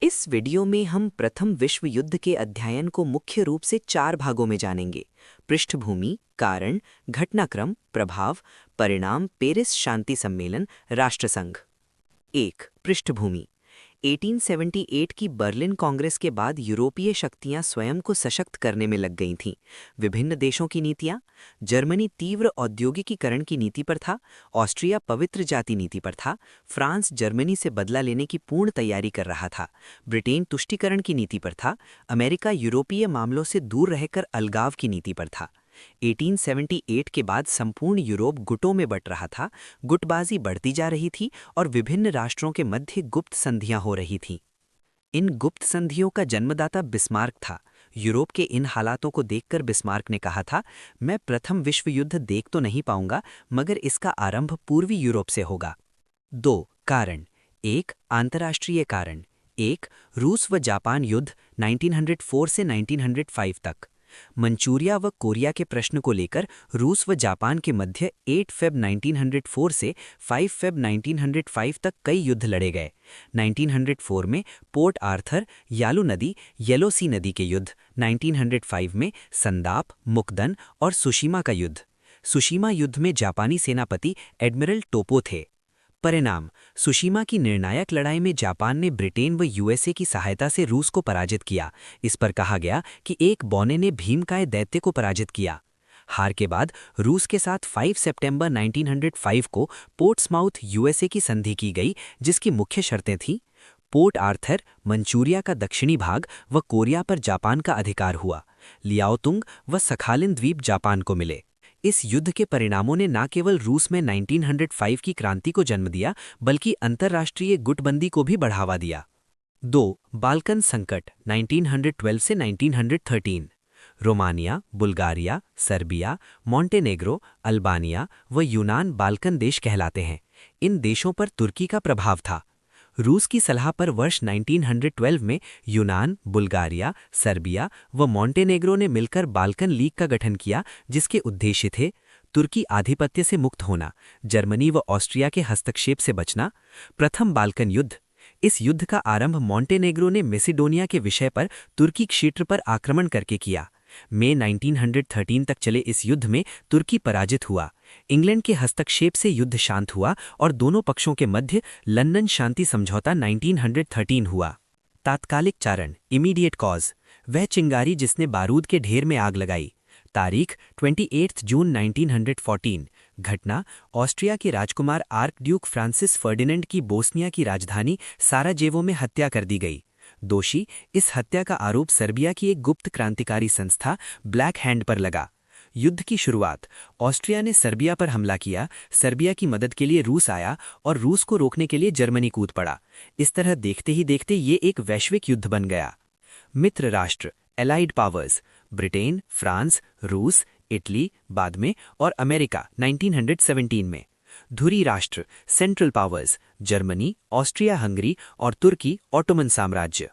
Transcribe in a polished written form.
इस वीडियो में हम प्रथम विश्व युद्ध के अध्ययन को मुख्य रूप से 4 भागों में जानेंगे। पृष्ठभूमि, कारण, घटनाक्रम, प्रभाव, परिणाम, पेरिस शांति सम्मेलन, राष्ट्रसंघ। 1. पृष्ठभूमि। 1878 की बर्लिन कांग्रेस के बाद यूरोपीय शक्तियां स्वयं को सशक्त करने में लग गई थीं। विभिन्न देशों की नीतियां। जर्मनी तीव्र औद्योगिकीकरण की नीति पर था, ऑस्ट्रिया पवित्र जाति नीति पर था, फ्रांस जर्मनी से बदला लेने की पूर्ण तैयारी कर रहा था, ब्रिटेन तुष्टीकरण की नीति पर था, अमेरिका यूरोपीय मामलों से दूर रहकर अलगाव की नीति पर था। 1878 के बाद संपूर्ण यूरोप गुटों में बंट रहा था, गुटबाजी बढ़ती जा रही थी और विभिन्न राष्ट्रों के मध्य गुप्त संधियां हो रही थीं। इन गुप्त संधियों का जन्मदाता बिस्मार्क था। यूरोप के इन हालातों को देखकर बिस्मार्क ने कहा था, मैं प्रथम विश्व युद्ध देख तो नहीं पाऊंगा, मगर इसका आरंभ पूर्वी यूरोप से होगा। 2. कारण। 1. अंतर्राष्ट्रीय कारण। 1. रूस व जापान युद्ध 1904 से 1905 तक। मंचूरिया व कोरिया के प्रश्न को लेकर रूस व जापान के मध्य 8 फेब 1904 से 5 फेब 1905 तक कई युद्ध लड़े गए। 1904 में पोर्ट आर्थर, यालू नदी, येलो सी नदी के युद्ध, 1905 में संदाप, मुकदन और सुशीमा का युद्ध। सुशीमा युद्ध में जापानी सेनापति एडमिरल टोपो थे। परिणाम। सुशीमा की निर्णायक लड़ाई में जापान ने ब्रिटेन व यूएसए की सहायता से रूस को पराजित किया। इस पर कहा गया कि एक बौने ने भीमकाय दैत्य को पराजित किया। हार के बाद रूस के साथ 5 सितंबर 1905 को पोर्ट्समाउथ यूएसए की संधि की गई, जिसकी मुख्य शर्तें थीं: पोर्ट आर्थर, मंचूरिया का दक्षिणी भाग व कोरिया पर जापान का अधिकार हुआ। लियाओतुंग व सखालिन द्वीप जापान को मिले। इस युद्ध के परिणामों ने न केवल रूस में 1905 की क्रांति को जन्म दिया, बल्कि अंतर्राष्ट्रीय गुटबंदी को भी बढ़ावा दिया। 2. बाल्कन संकट 1912 से 1913। Romania, Bulgaria, Serbia, Montenegro, Albania व यूनान बाल्कन देश कहलाते हैं। इन देशों पर तुर्की का प्रभाव था। रूस की सलाह पर वर्ष 1912 में यूनान, बुल्गारिया, सर्बिया व मॉन्टेनेग्रो ने मिलकर बाल्कन लीग का गठन किया, जिसके उद्देश्य थे: तुर्की आधिपत्य से मुक्त होना, जर्मनी व ऑस्ट्रिया के हस्तक्षेप से बचना। प्रथम बाल्कन युद्ध। इस युद्ध का आरंभ मॉन्टेनेग्रो ने मैसेडोनिया के विषय पर तुर्की क्षेत्र पर आक्रमण करके किया। मई 1913 तक चले इस युद्ध में तुर्की पराजित हुआ। इंग्लैंड के हस्तक्षेप से युद्ध शांत हुआ और दोनों पक्षों के मध्य लंदन शांति समझौता 1913 हुआ। तात्कालिक कारण, इमीडिएट कॉज। वह चिंगारी जिसने बारूद के ढेर में आग लगाई। तारीख 28 जून 1914। घटना, ऑस्ट्रिया के राजकुमार आर्कड्यूक फ्रांसिस फर्डिनेंड की बोस्निया की राजधानी साराजेवो में हत्या कर दी गई। दोषी। इस हत्या का आरोप सर्बिया की एक गुप्त क्रांतिकारी संस्था ब्लैक हैंड पर लगा। युद्ध की शुरुआत। ऑस्ट्रिया ने सर्बिया पर हमला किया, सर्बिया की मदद के लिए रूस आया और रूस को रोकने के लिए जर्मनी कूद पड़ा। इस तरह देखते ही देखते ये एक वैश्विक युद्ध बन गया। मित्र राष्ट्र, एलाइड पावर्स। ब्रिटेन, फ्रांस, रूस, इटली बाद में और अमेरिका 1917 में। धुरी राष्ट्र, central powers, Germany, Austria Hungary और तुर्की, ऑटोमन साम्राज्य।